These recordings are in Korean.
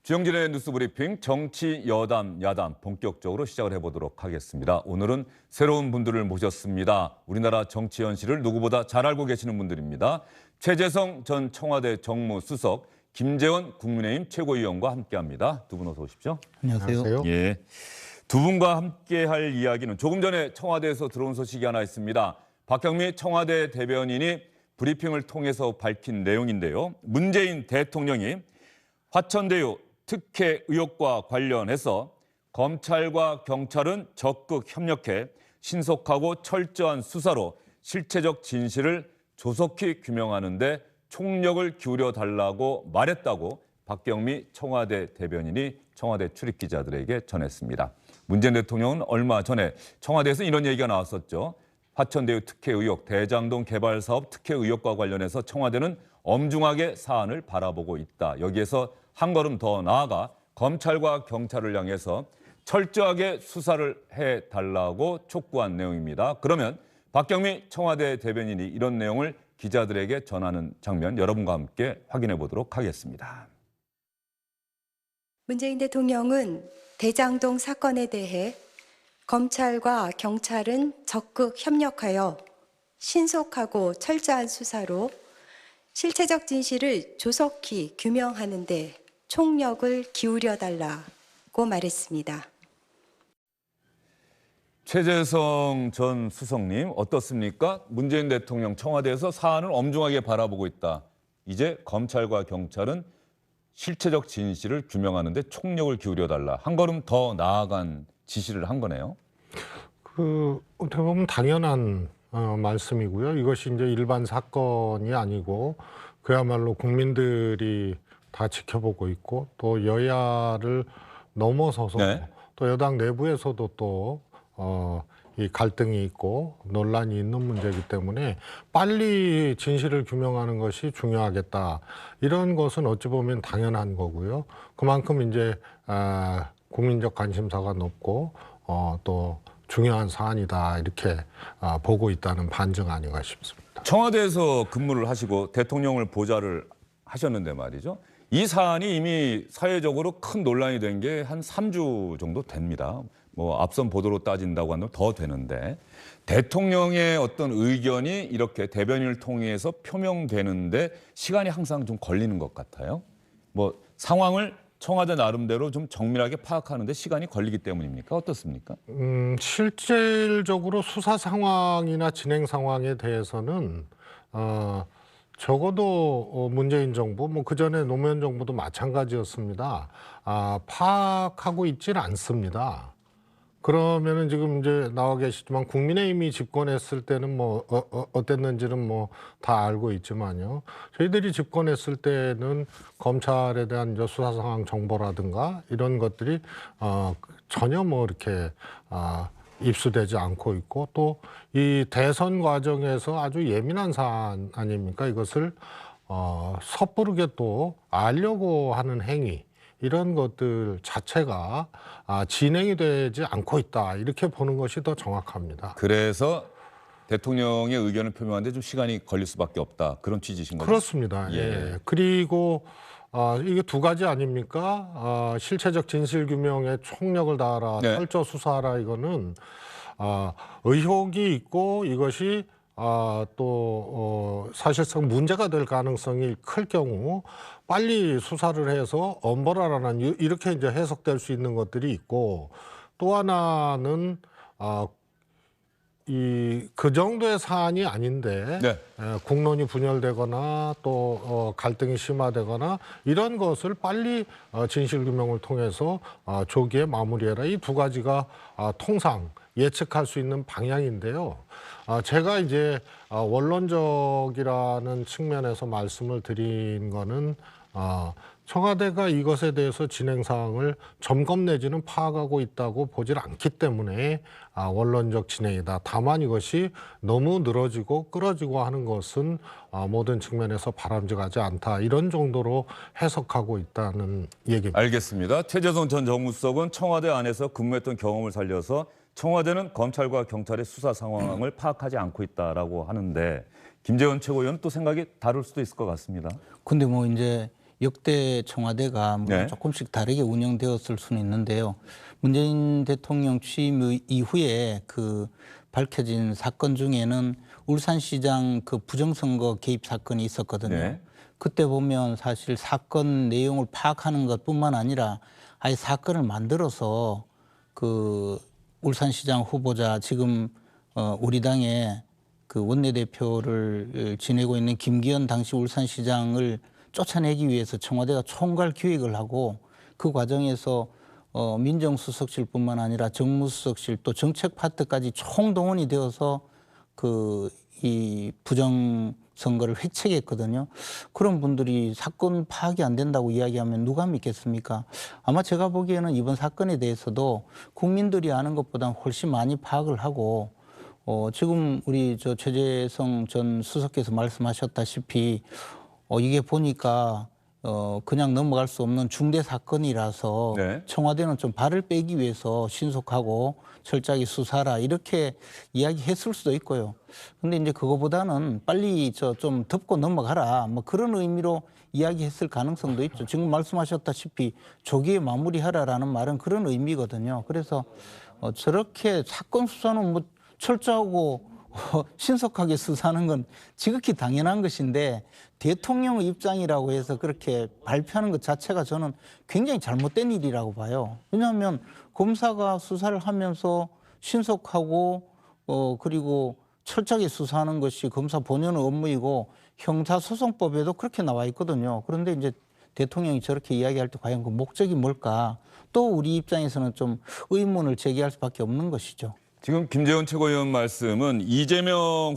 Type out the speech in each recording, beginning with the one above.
주영진의 뉴스 브리핑 정치 여담 야담 본격적으로 시작을 해보도록 하겠습니다. 오늘은 새로운 분들을 모셨습니다. 우리나라 정치 현실을 누구보다 잘 알고 계시는 분들입니다. 최재성 전 청와대 정무수석, 김재원 국민의힘 최고위원과 함께합니다. 두 분 어서 오십시오. 안녕하세요. 예, 두 분과 함께할 이야기는 조금 전에 청와대에서 들어온 소식이 하나 있습니다. 박경미 청와대 대변인이 브리핑을 통해서 밝힌 내용인데요. 문재인 대통령이 화천대유 특혜 의혹과 관련해서 검찰과 경찰은 적극 협력해 신속하고 철저한 수사로 실체적 진실을 조속히 규명하는 데 총력을 기울여 달라고 말했다고 박경미 청와대 대변인이 청와대 출입기자들에게 전했습니다. 문재인 대통령은 얼마 전에 청와대에서 이런 얘기가 나왔었죠. 화천대유 특혜 의혹, 대장동 개발 사업 특혜 의혹과 관련해서 청와대는 엄중하게 사안을 바라보고 있다. 여기에서 한 걸음 더 나아가 검찰과 경찰을 향해서 철저하게 수사를 해달라고 촉구한 내용입니다. 그러면 박경미 청와대 대변인이 이런 내용을 기자들에게 전하는 장면 여러분과 함께 확인해 보도록 하겠습니다. 문재인 대통령은 대장동 사건에 대해 검찰과 경찰은 적극 협력하여 신속하고 철저한 수사로 실체적 진실을 조속히 규명하는 데 총력을 기울여 달라고 말했습니다. 최재성 전 수석님 어떻습니까? 문재인 대통령 청와대에서 사안을 엄중하게 바라보고 있다. 이제 검찰과 경찰은 실체적 진실을 규명하는 데 총력을 기울여 달라. 한 걸음 더 나아간 지시를 한 거네요. 어떻게 보면 당연한 말씀이고요. 이것이 이제 일반 사건이 아니고 그야말로 국민들이 다 지켜보고 있고 또 여야를 넘어서서 또 여당 내부에서도 또 이 갈등이 있고 논란이 있는 문제이기 때문에 빨리 진실을 규명하는 것이 중요하겠다. 이런 것은 어찌 보면 당연한 거고요. 그만큼 이제 국민적 관심사가 높고 또 중요한 사안이다 이렇게 보고 있다는 반증 아닌가 싶습니다. 청와대에서 근무를 하시고 대통령을 보좌를 하셨는데 말이죠. 이 사안이 이미 사회적으로 큰 논란이 된 게 한 3주 정도 됩니다. 뭐 앞선 보도로 따진다고 하면 더 되는데 대통령의 어떤 의견이 이렇게 대변인을 통해서 표명되는데 시간이 항상 좀 걸리는 것 같아요. 뭐 상황을 청와대 나름대로 좀 정밀하게 파악하는데 시간이 걸리기 때문입니까? 어떻습니까? 실질적으로 수사 상황이나 진행 상황에 대해서는 적어도 문재인 정부, 뭐 그전에 노무현 정부도 마찬가지였습니다. 파악하고 있지는 않습니다. 그러면은 지금 이제 나와 계시지만 국민의힘이 집권했을 때는 뭐 어땠는지는 뭐 다 알고 있지만요. 저희들이 집권했을 때는 검찰에 대한 이제 수사 상황 정보라든가 이런 것들이 전혀 뭐 이렇게 입수되지 않고 있고 또 이 대선 과정에서 아주 예민한 사안 아닙니까? 이것을 섣부르게 또 알려고 하는 행위 이런 것들 자체가 진행이 되지 않고 있다 이렇게 보는 것이 더 정확합니다. 그래서 대통령의 의견을 표명하는데 좀 시간이 걸릴 수밖에 없다. 그런 취지신 거죠? 그렇습니다. 예. 그리고 이게 두 가지 아닙니까? 실체적 진실 규명에 총력을 다하라, 철저 수사하라 이거는 의혹이 있고 이것이 또 사실상 문제가 될 가능성이 클 경우 빨리 수사를 해서 엄벌하라는 이렇게 이제 해석될 수 있는 것들이 있고 또 하나는 그 정도의 사안이 아닌데 국론이 분열되거나 또 갈등이 심화되거나 이런 것을 빨리 진실규명을 통해서 조기에 마무리해라. 이 두 가지가 통상 예측할 수 있는 방향인데요. 제가 이제 원론적이라는 측면에서 말씀을 드린 거는 청와대가 이것에 대해서 진행 사항을 점검 내지는 파악하고 있다고 보질 않기 때문에 원론적 진행이다. 다만 이것이 너무 늘어지고 끌어지고 하는 것은 모든 측면에서 바람직하지 않다. 이런 정도로 해석하고 있다는 얘기입니다. 알겠습니다. 최재성 전 정무수석은 청와대 안에서 근무했던 경험을 살려서 청와대는 검찰과 경찰의 수사 상황을 파악하지 않고 있다라고 하는데 김재원 최고위원은 또 생각이 다를 수도 있을 것 같습니다. 근데 뭐 이제 역대 청와대가 물론 네. 조금씩 다르게 운영되었을 수는 있는데요. 문재인 대통령 취임 이후에 그 밝혀진 사건 중에는 울산시장 그 부정선거 개입 사건이 있었거든요. 네. 그때 보면 사실 사건 내용을 파악하는 것뿐만 아니라 아예 사건을 만들어서 그 울산시장 후보자 지금 우리 당의 그 원내대표를 지내고 있는 김기현 당시 울산시장을 쫓아내기 위해서 청와대가 총괄 기획을 하고 그 과정에서 민정수석실뿐만 아니라 정무수석실 또 정책 파트까지 총동원이 되어서 그 이 부정 선거를 회책했거든요. 그런 분들이 사건 파악이 안 된다고 이야기하면 누가 믿겠습니까? 아마 제가 보기에는 이번 사건에 대해서도 국민들이 아는 것보다 훨씬 많이 파악을 하고 지금 우리 저 최재성 전 수석께서 말씀하셨다시피 이게 보니까 그냥 넘어갈 수 없는 중대 사건이라서 네. 청와대는 좀 발을 빼기 위해서 신속하고 철저하게 수사라 이렇게 이야기했을 수도 있고요. 근데 이제 그거보다는 빨리 좀 덮고 넘어가라 뭐 그런 의미로 이야기했을 가능성도 있죠. 지금 말씀하셨다시피 조기에 마무리하라라는 말은 그런 의미거든요. 그래서 저렇게 사건 수사는 뭐 철저하고 신속하게 수사하는 건 지극히 당연한 것인데 대통령 입장이라고 해서 그렇게 발표하는 것 자체가 저는 굉장히 잘못된 일이라고 봐요. 왜냐하면 검사가 수사를 하면서 신속하고 그리고 철저하게 수사하는 것이 검사 본연의 업무이고 형사소송법에도 그렇게 나와 있거든요. 그런데 이제 대통령이 저렇게 이야기할 때 과연 그 목적이 뭘까? 또 우리 입장에서는 좀 의문을 제기할 수밖에 없는 것이죠. 지금 김재원 최고위원 말씀은 이재명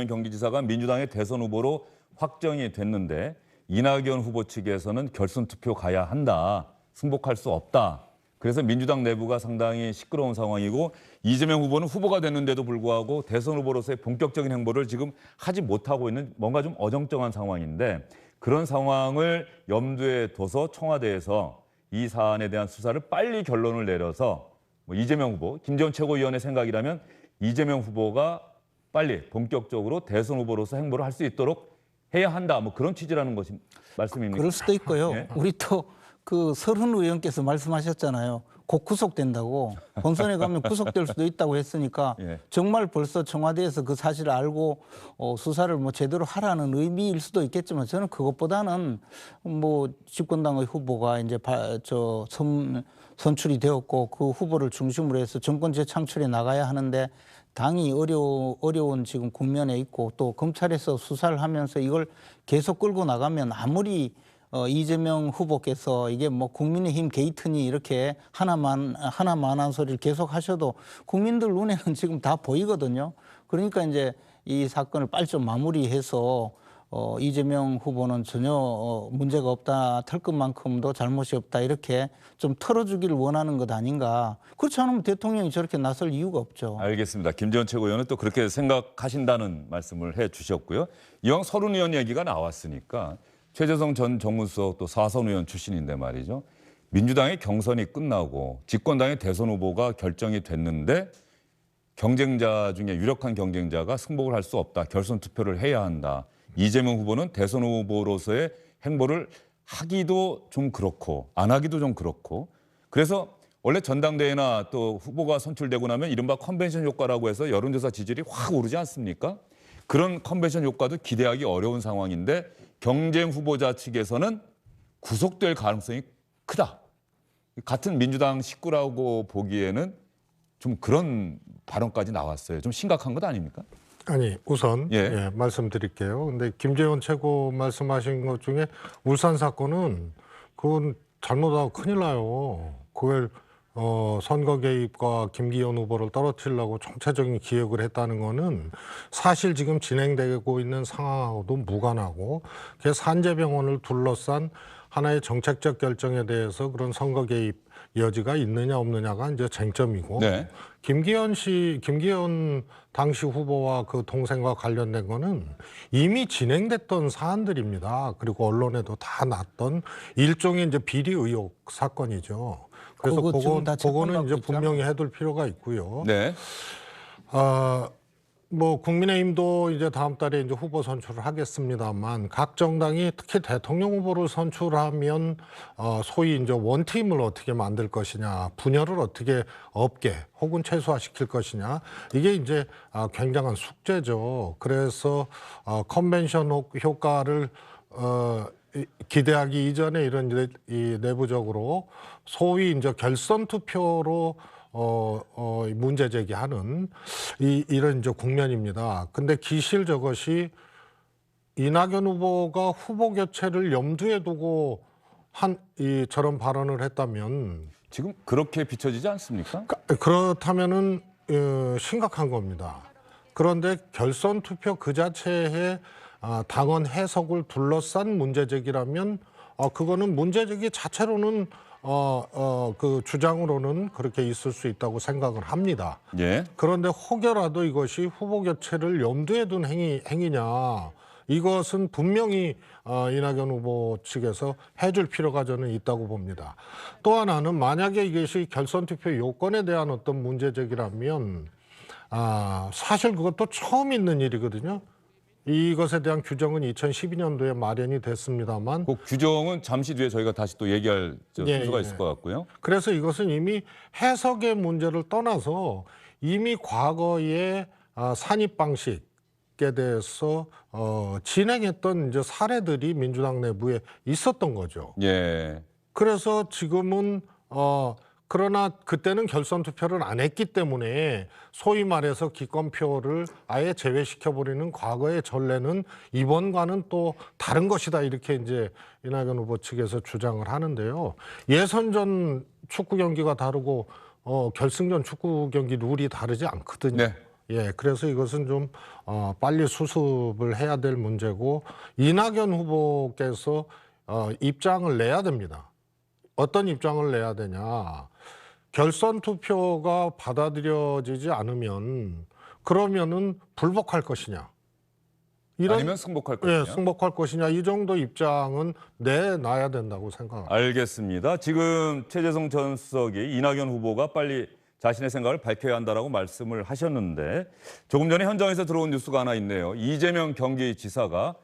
경기지사가 민주당의 대선 후보로 확정이 됐는데 이낙연 후보 측에서는 결선 투표 가야 한다. 승복할 수 없다. 그래서 민주당 내부가 상당히 시끄러운 상황이고 이재명 후보는 후보가 됐는데도 불구하고 대선 후보로서의 본격적인 행보를 지금 하지 못하고 있는 뭔가 좀 어정쩡한 상황인데 그런 상황을 염두에 둬서 청와대에서 이 사안에 대한 수사를 빨리 결론을 내려서 이재명 후보, 김재원 최고위원의 생각이라면 이재명 후보가 빨리 본격적으로 대선 후보로서 행보를 할 수 있도록 해야 한다. 뭐 그런 취지라는 것이 말씀입니까? 그럴 수도 있고요. 예. 우리 또 그 서른 의원께서 말씀하셨잖아요. 곧 구속된다고. 본선에 가면 구속될 수도 있다고 했으니까 예. 정말 벌써 청와대에서 그 사실을 알고 수사를 뭐 제대로 하라는 의미일 수도 있겠지만 저는 그것보다는 뭐 집권당의 후보가 이제 선출이 되었고 그 후보를 중심으로 해서 정권 재창출에 나가야 하는데 당이 어려운 지금 국면에 있고 또 검찰에서 수사를 하면서 이걸 계속 끌고 나가면 아무리 이재명 후보께서 이게 뭐 국민의힘 게이트니 이렇게 하나만한 소리를 계속 하셔도 국민들 눈에는 지금 다 보이거든요. 그러니까 이제 이 사건을 빨리 좀 마무리해서 이재명 후보는 전혀 문제가 없다, 털끝만큼도 잘못이 없다 이렇게 좀 털어주기를 원하는 것 아닌가. 그렇지 않으면 대통령이 저렇게 나설 이유가 없죠. 알겠습니다. 김재원 최고위원은 또 그렇게 생각하신다는 말씀을 해주셨고요. 이왕 서른 의원 얘기가 나왔으니까 최재성 전 정무수석 또 사선 의원 출신인데 말이죠. 민주당의 경선이 끝나고 집권당의 대선 후보가 결정이 됐는데 경쟁자 중에 유력한 경쟁자가 승복을 할 수 없다. 결선 투표를 해야 한다. 이재명 후보는 대선 후보로서의 행보를 하기도 좀 그렇고 안 하기도 좀 그렇고 그래서 원래 전당대회나 또 후보가 선출되고 나면 이른바 컨벤션 효과라고 해서 여론조사 지지율이 확 오르지 않습니까? 그런 컨벤션 효과도 기대하기 어려운 상황인데 경쟁 후보자 측에서는 구속될 가능성이 크다. 같은 민주당 식구라고 보기에는 좀 그런 발언까지 나왔어요. 좀 심각한 것 아닙니까? 아니 우선 예. 말씀드릴게요. 근데 김재원 최고 말씀하신 것 중에 울산 사건은 그건 잘못하고 큰일 나요. 그걸 선거 개입과 김기현 후보를 떨어뜨리려고 총체적인 기획을 했다는 거는 사실 지금 진행되고 있는 상황하고도 무관하고 산재병원을 둘러싼 하나의 정책적 결정에 대해서 그런 선거 개입 여지가 있느냐 없느냐가 이제 쟁점이고 네. 김기현 당시 후보와 그 동생과 관련된 거는 이미 진행됐던 사안들입니다. 그리고 언론에도 다 났던 일종의 이제 비리 의혹 사건이죠. 그래서 그거는 이제 분명히 해둘 필요가 있고요. 네. 뭐 국민의힘도 이제 다음 달에 이제 후보 선출을 하겠습니다만 각 정당이 특히 대통령 후보를 선출하면 소위 이제 원팀을 어떻게 만들 것이냐, 분열을 어떻게 없게 혹은 최소화시킬 것이냐, 이게 이제 굉장한 숙제죠. 그래서 컨벤션 효과를 기대하기 이전에 이런 이 내부적으로 소위 이제 결선 투표로 문제 제기하는 이런 이제 국면입니다. 근데 기실 저것이 이낙연 후보가 후보 교체를 염두에 두고 저런 발언을 했다면 지금 그렇게 비춰지지 않습니까? 그렇다면은 심각한 겁니다. 그런데 결선 투표 그 자체에 당원 해석을 둘러싼 문제 제기라면 그거는 문제 제기 자체로는 그 주장으로는 그렇게 있을 수 있다고 생각을 합니다. 예. 그런데 혹여라도 이것이 후보 교체를 염두에 둔 행위냐, 이것은 분명히 이낙연 후보 측에서 해줄 필요가 저는 있다고 봅니다. 또 하나는 만약에 이것이 결선 투표 요건에 대한 어떤 문제 제기라면 사실 그것도 처음 있는 일이거든요. 이것에 대한 규정은 2012년도에 마련이 됐습니다만 그 규정은 잠시 뒤에 저희가 다시 또 얘기할 순서가 있을 것 같고요. 그래서 이것은 이미 해석의 문제를 떠나서 이미 과거의 산입 방식에 대해서 진행했던 이제 사례들이 민주당 내부에 있었던 거죠. 예. 그래서 지금은 그러나 그때는 결선 투표를 안 했기 때문에 소위 말해서 기권표를 아예 제외시켜버리는 과거의 전례는 이번과는 또 다른 것이다, 이렇게 이제 이낙연 후보 측에서 주장을 하는데요. 예선전 축구 경기가 다르고 결승전 축구 경기 룰이 다르지 않거든요. 네. 예, 그래서 이것은 좀 빨리 수습을 해야 될 문제고 이낙연 후보께서 입장을 내야 됩니다. 어떤 입장을 내야 되냐. 결선 투표가 받아들여지지 않으면 그러면은 불복할 것이냐. 아니면 승복할 것이냐. 예, 승복할 것이냐. 이 정도 입장은 내놔야 된다고 생각합니다. 알겠습니다. 지금 최재성 전 수석이 이낙연 후보가 빨리 자신의 생각을 밝혀야 한다라고 말씀을 하셨는데 조금 전에 현장에서 들어온 뉴스가 하나 있네요. 이재명 경기지사가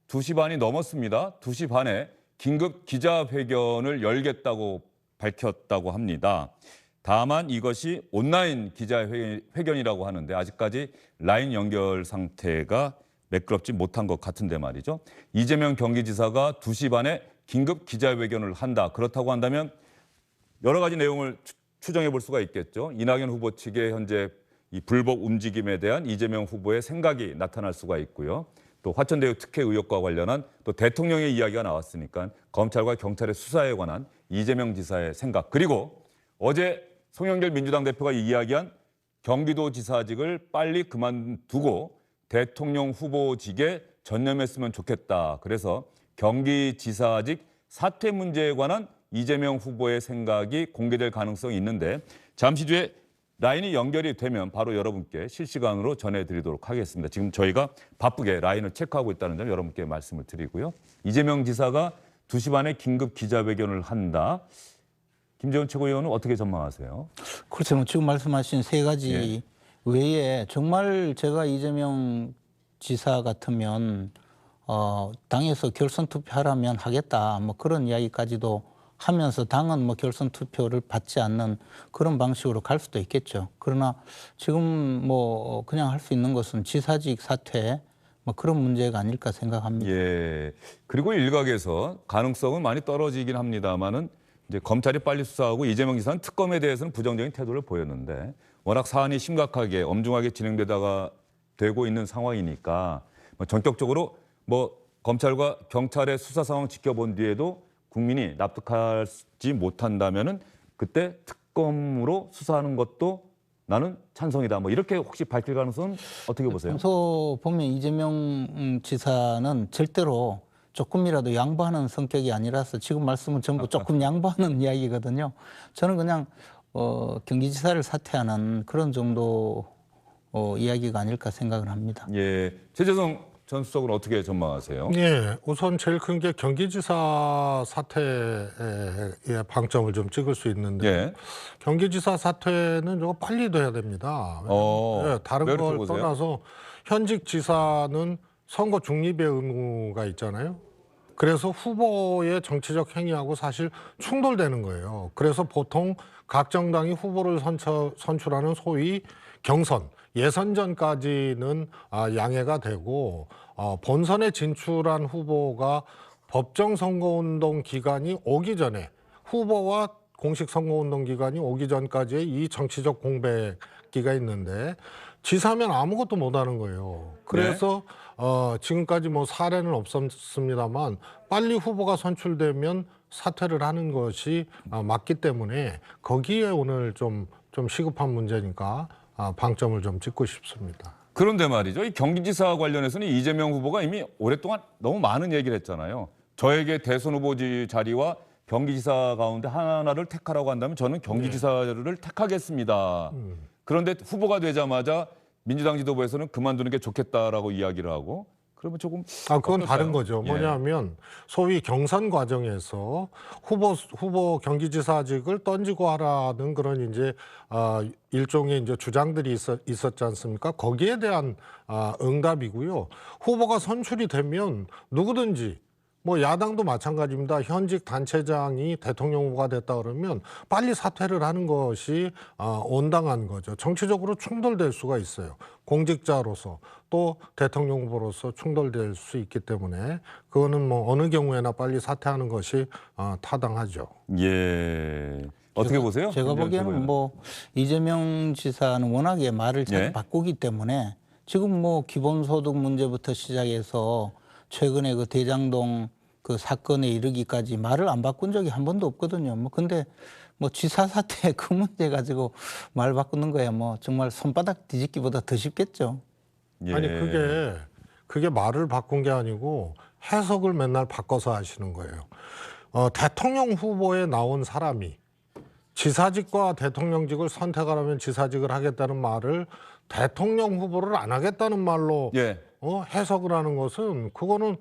2시 반이 넘었습니다. 2시 반에 긴급 기자회견을 열겠다고 밝혔다고 합니다. 다만 이것이 온라인 기자회견이라고 하는데 아직까지 라인 연결 상태가 매끄럽지 못한 것 같은데 말이죠. 이재명 경기지사가 2시 반에 긴급 기자회견을 한다. 그렇다고 한다면 여러 가지 내용을 추정해 볼 수가 있겠죠. 이낙연 후보 측의 현재 이 불복 움직임에 대한 이재명 후보의 생각이 나타날 수가 있고요. 또 화천대유 특혜 의혹과 관련한 또 대통령의 이야기가 나왔으니까 검찰과 경찰의 수사에 관한 이재명 지사의 생각, 그리고 어제 송영길 민주당 대표가 이야기한 경기도지사직을 빨리 그만두고 대통령 후보직에 전념했으면 좋겠다. 그래서 경기지사직 사퇴 문제에 관한 이재명 후보의 생각이 공개될 가능성이 있는데 잠시 뒤에 라인이 연결이 되면 바로 여러분께 실시간으로 전해드리도록 하겠습니다. 지금 저희가 바쁘게 라인을 체크하고 있다는 점 여러분께 말씀을 드리고요. 이재명 지사가 2시 반에 긴급 기자회견을 한다. 김재원 최고위원은 어떻게 전망하세요? 그렇죠. 뭐 지금 말씀하신 세 가지 외에 정말 제가 이재명 지사 같으면 당에서 결선 투표하라면 하겠다. 뭐 그런 이야기까지도 하면서 당은 뭐 결선 투표를 받지 않는 그런 방식으로 갈 수도 있겠죠. 그러나 지금 뭐 그냥 할 수 있는 것은 지사직 사퇴 뭐 그런 문제가 아닐까 생각합니다. 예. 그리고 일각에서 가능성은 많이 떨어지긴 합니다만은 이제 검찰이 빨리 수사하고 이재명 지사는 특검에 대해서는 부정적인 태도를 보였는데 워낙 사안이 심각하게 엄중하게 진행되다가 되고 있는 상황이니까 뭐 전격적으로 뭐 검찰과 경찰의 수사 상황 지켜본 뒤에도 국민이 납득하지 못한다면은 그때 특검으로 수사하는 것도 나는 찬성이다. 뭐 이렇게 혹시 밝힐 가능성은 어떻게 보세요? 평소 보면 이재명 지사는 절대로 조금이라도 양보하는 성격이 아니라서 지금 말씀은 전부 조금 양보하는 이야기거든요. 저는 그냥 경기지사를 사퇴하는 그런 정도 이야기가 아닐까 생각을 합니다. 예, 최재성 전 수석은 어떻게 전망하세요? 예, 우선 제일 큰 게 경기지사 사퇴에 방점을 좀 찍을 수 있는데 예. 경기지사 사퇴는 저거 빨리 돼야 됩니다. 예, 다른 왜 걸 그렇게 보세요? 떠나서 현직 지사는 선거 중립의 의무가 있잖아요. 그래서 후보의 정치적 행위하고 사실 충돌되는 거예요. 그래서 보통 각 정당이 후보를 선출하는 소위 경선, 예선전까지는 양해가 되고 본선에 진출한 후보가 법정 선거운동 기간이 오기 전에 후보와 공식 선거운동 기간이 오기 전까지의 이 정치적 공백기가 있는데 지사면 아무것도 못하는 거예요. 그래서 지금까지 뭐 사례는 없었습니다만 빨리 후보가 선출되면 사퇴를 하는 것이 맞기 때문에 거기에 오늘 좀 시급한 문제니까 방점을 좀 찍고 싶습니다. 그런데 말이죠. 이 경기지사 관련해서는 이재명 후보가 이미 오랫동안 너무 많은 얘기를 했잖아요. 저에게 대선 후보지 자리와 경기지사 가운데 하나를 택하라고 한다면 저는 경기지사를 택하겠습니다. 그런데 후보가 되자마자 민주당 지도부에서는 그만두는 게 좋겠다라고 이야기를 하고 그러면 조금 그건 어떨까요? 다른 거죠. 예. 뭐냐면 소위 경선 과정에서 후보 경기지사직을 던지고 하라는 그런 이제 일종의 이제 주장들이 있었지 않습니까? 거기에 대한 응답이고요. 후보가 선출이 되면 누구든지 뭐 야당도 마찬가지입니다. 현직 단체장이 대통령 후보가 됐다 그러면 빨리 사퇴를 하는 것이 온당한 거죠. 정치적으로 충돌될 수가 있어요. 공직자로서 또 대통령 후보로서 충돌될 수 있기 때문에 그거는 뭐 어느 경우에나 빨리 사퇴하는 것이 타당하죠. 예. 어떻게 보세요? 제가 보기에는 뭐 이재명 지사는 워낙에 말을 잘 예. 바꾸기 때문에 지금 뭐 기본소득 문제부터 시작해서 최근에 그 대장동 그 사건에 이르기까지 말을 안 바꾼 적이 한 번도 없거든요. 뭐 근데 뭐 지사 사퇴 그 문제 가지고 말 바꾸는 거야 뭐 정말 손바닥 뒤집기보다 더 쉽겠죠. 예. 아니 그게 말을 바꾼 게 아니고 해석을 맨날 바꿔서 하시는 거예요. 대통령 후보에 나온 사람이 지사직과 대통령직을 선택하라면 지사직을 하겠다는 말을 대통령 후보를 안 하겠다는 말로 예. 해석을 하는 것은 그거는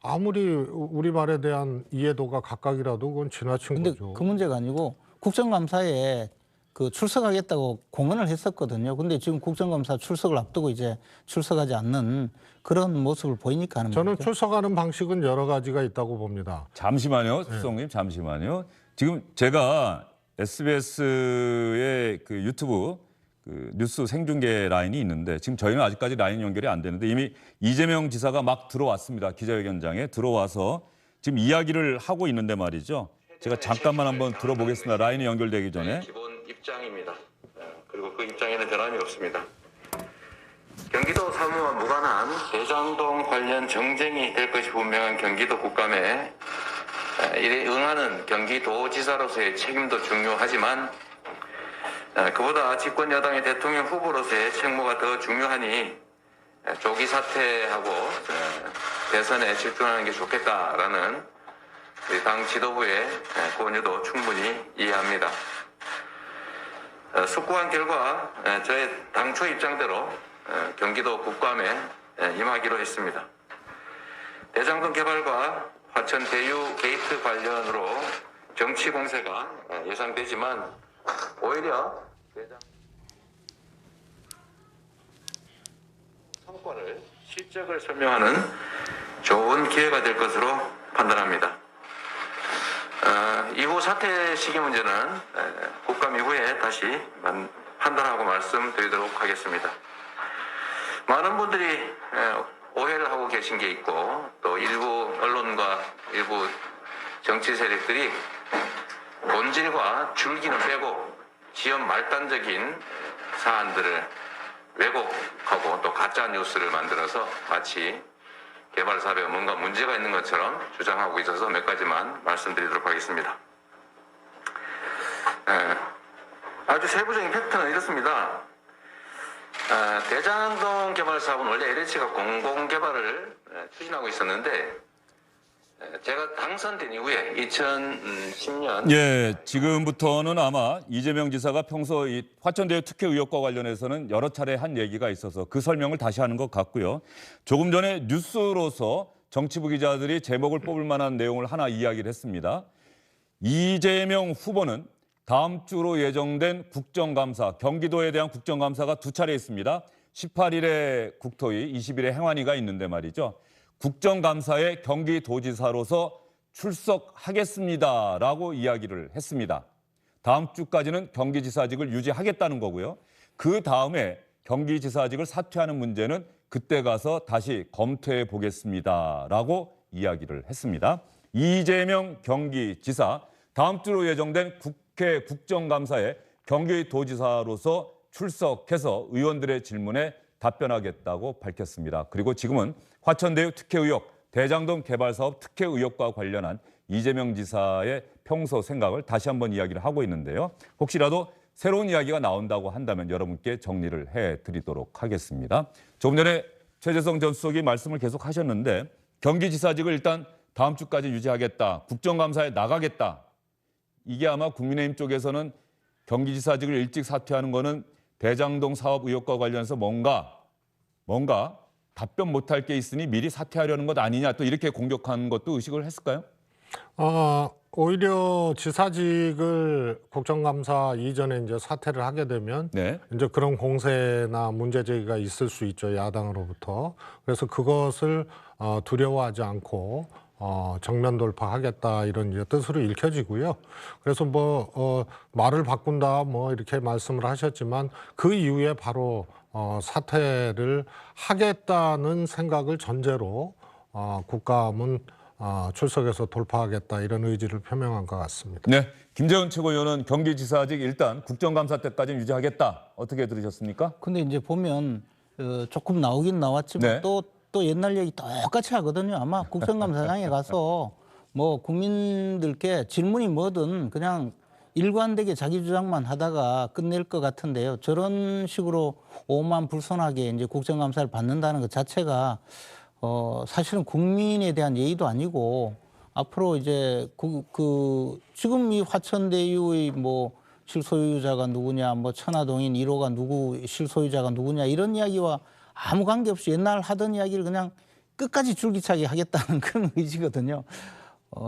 아무리 우리말에 대한 이해도가 각각이라도 그건 지나친 근데 거죠. 그 문제가 아니고 국정감사에 그 출석하겠다고 공언을 했었거든요. 근데 지금 국정감사 출석을 앞두고 이제 출석하지 않는 그런 모습을 보이니까 하는 저는 거죠. 출석하는 방식은 여러 가지가 있다고 봅니다. 잠시만요, 수석님, 잠시만요. 지금 제가 SBS의 그 유튜브 그 뉴스 생중계 라인이 있는데 지금 저희는 아직까지 라인 연결이 안 되는데 이미 이재명 지사가 막 들어왔습니다. 기자회견장에 들어와서 지금 이야기를 하고 있는데 말이죠. 제가 잠깐만 한번 들어보겠습니다. 라인이 연결되기 전에. 기본 입장입니다. 그리고 그 입장에는 변함이 없습니다. 경기도 사무와 무관한 대장동 관련 정쟁이 될 것이 분명한 경기도 국감에 이에 응하는 경기도지사로서의 책임도 중요하지만 그보다 집권 여당의 대통령 후보로서의 책무가 더 중요하니 조기 사퇴하고 대선에 집중하는 게 좋겠다라는 우리 당 지도부의 권유도 충분히 이해합니다. 숙고한 결과 저의 당초 입장대로 경기도 국감에 임하기로 했습니다. 대장동 개발과 화천 대유 게이트 관련으로 정치 공세가 예상되지만 오히려 성과를 실적을 설명하는 좋은 기회가 될 것으로 판단합니다. 이후 사퇴 시기 문제는 국감 이후에 다시 판단하고 말씀드리도록 하겠습니다. 많은 분들이 오해를 하고 계신 게 있고 또 일부 언론과 일부 정치 세력들이 본질과 줄기는 빼고 지연 말단적인 사안들을 왜곡하고 또 가짜 뉴스를 만들어서 마치 개발 사업에 뭔가 문제가 있는 것처럼 주장하고 있어서 몇 가지만 말씀드리도록 하겠습니다. 아주 세부적인 팩트는 이렇습니다. 대장동 개발 사업은 원래 LH가 공공개발을 추진하고 있었는데 제가 당선된 이후에 2010년 예, 지금부터는 아마 이재명 지사가 평소 이 화천대유 특혜 의혹과 관련해서는 여러 차례 한 얘기가 있어서 그 설명을 다시 하는 것 같고요. 조금 전에 뉴스로서 정치부 기자들이 제목을 뽑을 만한 내용을 하나 이야기를 했습니다. 이재명 후보는 다음 주로 예정된 국정감사, 경기도에 대한 국정감사가 두 차례 있습니다. 18일에 국토위, 20일에 행안위가 있는데 말이죠. 국정감사에 경기도지사로서 출석하겠습니다라고 이야기를 했습니다. 다음 주까지는 경기지사직을 유지하겠다는 거고요. 그 다음에 경기지사직을 사퇴하는 문제는 그때 가서 다시 검토해 보겠습니다라고 이야기를 했습니다. 이재명 경기지사 다음 주로 예정된 국회 국정감사에 경기도지사로서 출석해서 의원들의 질문에 답변하겠다고 밝혔습니다. 그리고 지금은 화천대유 특혜 의혹, 대장동 개발 사업 특혜 의혹과 관련한 이재명 지사의 평소 생각을 다시 한번 이야기를 하고 있는데요. 혹시라도 새로운 이야기가 나온다고 한다면 여러분께 정리를 해드리도록 하겠습니다. 조금 전에 최재성 전 수석이 말씀을 계속 하셨는데 경기지사직을 일단 다음 주까지 유지하겠다, 국정감사에 나가겠다. 이게 아마 국민의힘 쪽에서는 경기지사직을 일찍 사퇴하는 거는 대장동 사업 의혹과 관련해서 뭔가 답변 못할 게 있으니 미리 사퇴하려는 것 아니냐 또 이렇게 공격하는 것도 의식을 했을까요? 오히려 지사직을 국정감사 이전에 이제 사퇴를 하게 되면 네. 이제 그런 공세나 문제 제기가 있을 수 있죠, 야당으로부터. 그래서 그것을 두려워하지 않고 정면 돌파하겠다 이런 이제 뜻으로 읽혀지고요. 그래서 말을 바꾼다 이렇게 말씀을 하셨지만 그 이후에 바로 사퇴를 하겠다는 생각을 전제로 국감은 출석해서 돌파하겠다 이런 의지를 표명한 것 같습니다. 네, 김재원 최고위원은 경기지사직 일단 국정감사 때까지는 유지하겠다. 어떻게 들으셨습니까? 근데 이제 보면 조금 나오긴 나왔지만 네. 또 옛날 얘기 똑같이 하거든요. 아마 국정감사장에 가서 뭐 국민들께 질문이 뭐든 그냥 일관되게 자기 주장만 하다가 끝낼 것 같은데요. 저런 식으로 오만불손하게 이제 국정감사를 받는다는 것 자체가 사실은 국민에 대한 예의도 아니고 앞으로 이제 지금 이 화천대유의 뭐 실소유자가 누구냐, 뭐 천화동인 1호가 누구 실소유자가 누구냐 이런 이야기와 아무 관계없이 옛날 하던 이야기를 그냥 끝까지 줄기차게 하겠다는 그런 의지거든요.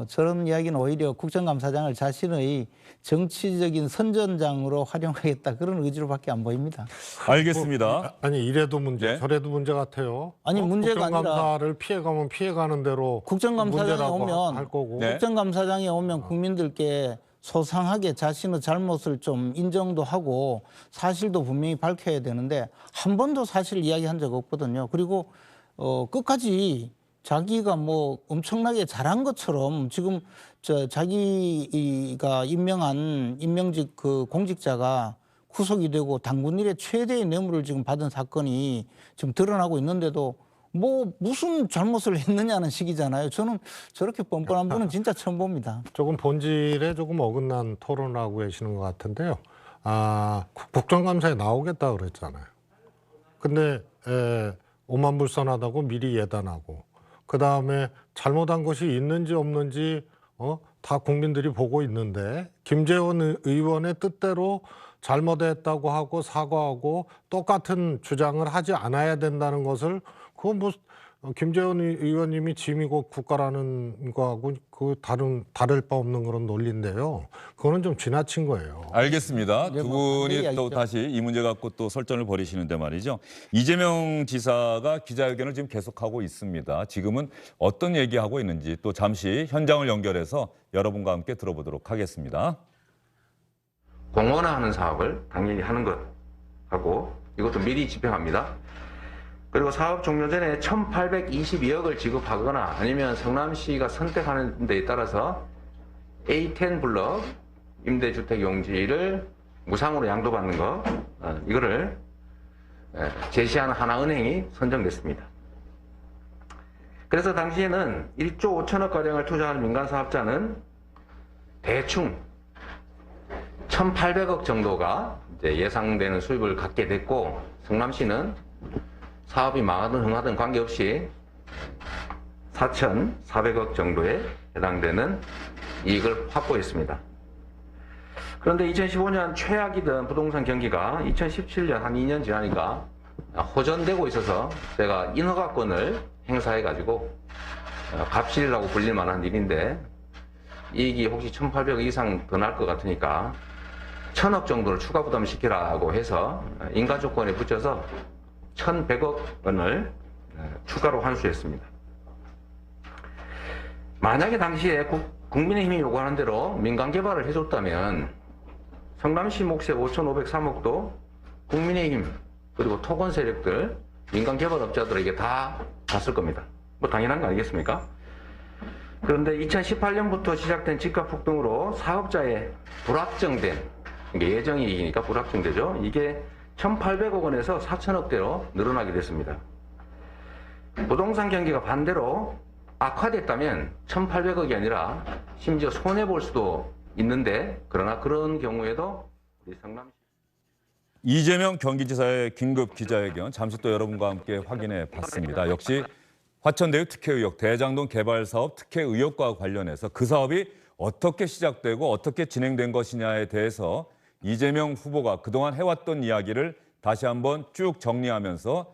저런 이야기는 오히려 국정감사장을 자신의 정치적인 선전장으로 활용하겠다 그런 의지로밖에 안 보입니다. 알겠습니다. 아니 이래도 문제, 네. 저래도 문제 같아요. 아니, 문제가 국정감사를 피해가면 피해가는 대로 국정감사장에 문제라고 오면 할 거고. 네. 국정감사장에 오면 국민들께 소상하게 자신의 잘못을 좀 인정도 하고 사실도 분명히 밝혀야 되는데 한 번도 사실 이야기한 적 없거든요. 그리고 끝까지 자기가 뭐 엄청나게 잘한 것처럼 지금 자기가 임명한 임명직 그 공직자가 구속이 되고 당군 일의 최대의 뇌물을 지금 받은 사건이 지금 드러나고 있는데도 뭐 무슨 잘못을 했느냐는 식이잖아요. 저는 저렇게 뻔뻔한 분은 진짜 처음 봅니다. 조금 본질에 조금 어긋난 토론을 하고 계시는 것 같은데요. 국정감사에 나오겠다 그랬잖아요. 근데 오만불선하다고 미리 예단하고 그다음에 잘못한 것이 있는지 없는지 다 국민들이 보고 있는데 김재원 의원의 뜻대로 잘못했다고 하고 사과하고 똑같은 주장을 하지 않아야 된다는 것을 그건 김재원 의원님이 짐이고 국가라는 거하고 다를 바 없는 그런 논리인데요. 그거는 좀 지나친 거예요. 알겠습니다. 네, 두 뭐 분이 또 이야기죠. 다시 이 문제 갖고 또 설전을 벌이시는데 말이죠. 이재명 지사가 기자회견을 지금 계속하고 있습니다. 지금은 어떤 얘기하고 있는지 또 잠시 현장을 연결해서 여러분과 함께 들어보도록 하겠습니다. 공원화하는 사업을 당연히 하는 것하고 이것도 미리 집행합니다. 그리고 사업 종료 전에 1,822억을 지급하거나 아니면 성남시가 선택하는 데에 따라서 A10 블럭 임대주택 용지를 무상으로 양도받는 거 이거를 제시하는 하나은행이 선정됐습니다. 그래서 당시에는 1조 5천억 가량을 투자하는 민간 사업자는 대충 1,800억 정도가 이제 예상되는 수입을 갖게 됐고 성남시는 사업이 망하든 흥하든 관계없이 4,400억 정도에 해당되는 이익을 확보했습니다. 그런데 2015년 최악이던 부동산 경기가 2017년 한 2년 지나니까 호전되고 있어서 제가 인허가권을 행사해가지고 갑질이라고 불릴 만한 일인데 이익이 혹시 1,800억 이상 더 날 것 같으니까 1,000억 정도를 추가 부담시키라고 해서 인가 조건에 붙여서 1,100억 원을 추가로 환수했습니다. 만약에 당시에 국민의힘이 요구하는 대로 민간 개발을 해줬다면 성남시 몫의 5,503억도 국민의힘 그리고 토건 세력들 민간 개발업자들에게 다 갔을 겁니다. 뭐 당연한 거 아니겠습니까? 그런데 2018년부터 시작된 집값 폭등으로 사업자의 불확정된 예정이익이니까 불확정되죠. 이게 1,800억 원에서 4,000억대로 늘어나게 됐습니다. 부동산 경기가 반대로 악화됐다면 1,800억이 아니라 심지어 손해볼 수도 있는데 그러나 그런 경우에도 우리 성남시 이재명 경기지사의 긴급 기자회견 잠시 또 여러분과 함께 확인해 봤습니다. 역시 화천대유 특혜 의혹, 대장동 개발 사업 특혜 의혹과 관련해서 그 사업이 어떻게 시작되고 어떻게 진행된 것이냐에 대해서 이재명 후보가 그동안 해왔던 이야기를 다시 한번 쭉 정리하면서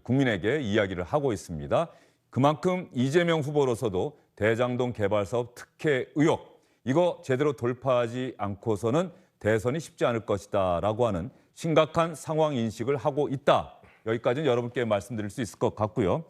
국민에게 이야기를 하고 있습니다. 그만큼 이재명 후보로서도 대장동 개발 사업 특혜 의혹, 이거 제대로 돌파하지 않고서는 대선이 쉽지 않을 것이다라고 하는 심각한 상황 인식을 하고 있다. 여기까지는 여러분께 말씀드릴 수 있을 것 같고요.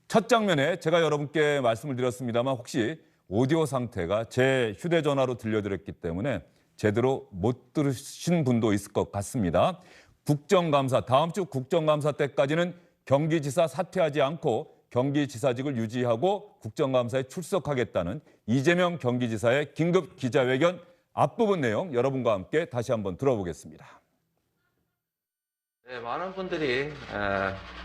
첫 장면에 제가 여러분께 말씀을 드렸습니다만 혹시 오디오 상태가 제 휴대전화로 들려드렸기 때문에 제대로 못 들으신 분도 있을 것 같습니다. 국정감사, 다음 주 국정감사 때까지는 경기지사 사퇴하지 않고 경기지사직을 유지하고 국정감사에 출석하겠다는 이재명 경기지사의 긴급 기자회견 앞부분 내용 여러분과 함께 다시 한번 들어보겠습니다. 네, 많은 분들이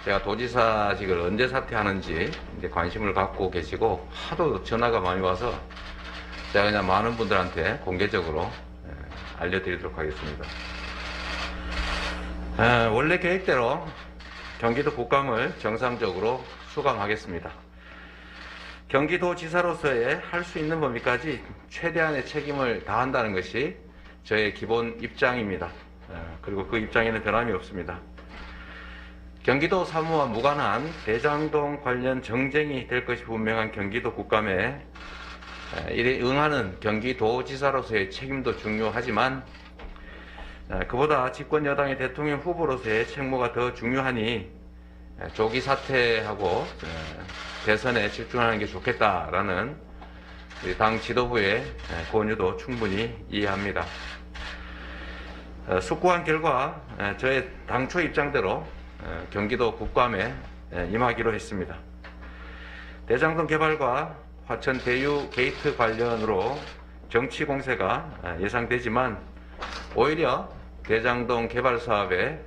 제가 도지사직을 언제 사퇴하는지 이제 관심을 갖고 계시고 하도 전화가 많이 와서 제가 그냥 많은 분들한테 공개적으로 알려드리도록 하겠습니다. 원래 계획대로 경기도 국감을 정상적으로 수감하겠습니다. 경기도지사로서의 할 수 있는 범위까지 최대한의 책임을 다한다는 것이 저의 기본 입장입니다. 그리고 그 입장에는 변함이 없습니다. 경기도 사무와 무관한 대장동 관련 정쟁이 될 것이 분명한 경기도 국감에 이에 응하는 경기도지사로서의 책임도 중요하지만 그보다 집권 여당의 대통령 후보로서의 책무가 더 중요하니 조기 사퇴하고 대선에 집중하는 게 좋겠다라는 우리 당 지도부의 권유도 충분히 이해합니다. 숙고한 결과 저의 당초 입장대로 경기도 국감에 임하기로 했습니다. 대장동 개발과 화천 대유 게이트 관련으로 정치 공세가 예상되지만 오히려 대장동 개발 사업의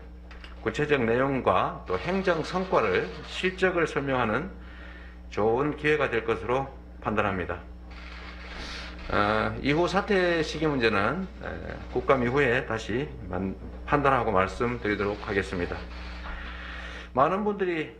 구체적 내용과 또 행정 성과를 실적을 설명하는 좋은 기회가 될 것으로 판단합니다. 이후 사퇴 시기 문제는 국감 이후에 다시 판단하고 말씀드리도록 하겠습니다. 많은 분들이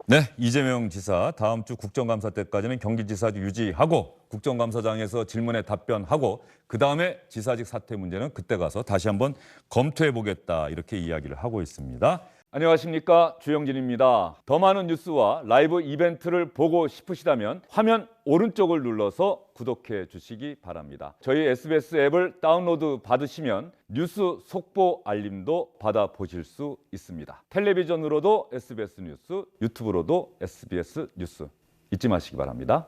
네, 이재명 지사 다음 주 국정감사 때까지는 경기지사직 유지하고 국정감사장에서 질문에 답변하고 그다음에 지사직 사퇴 문제는 그때 가서 다시 한번 검토해보겠다 이렇게 이야기를 하고 있습니다. 안녕하십니까, 주영진입니다. 더 많은 뉴스와 라이브 이벤트를 보고 싶으시다면 화면 오른쪽을 눌러서 구독해 주시기 바랍니다. 저희 SBS 앱을 다운로드 받으시면 뉴스 속보 알림도 받아보실 수 있습니다. 텔레비전으로도 SBS 뉴스, 유튜브로도 SBS 뉴스 잊지 마시기 바랍니다.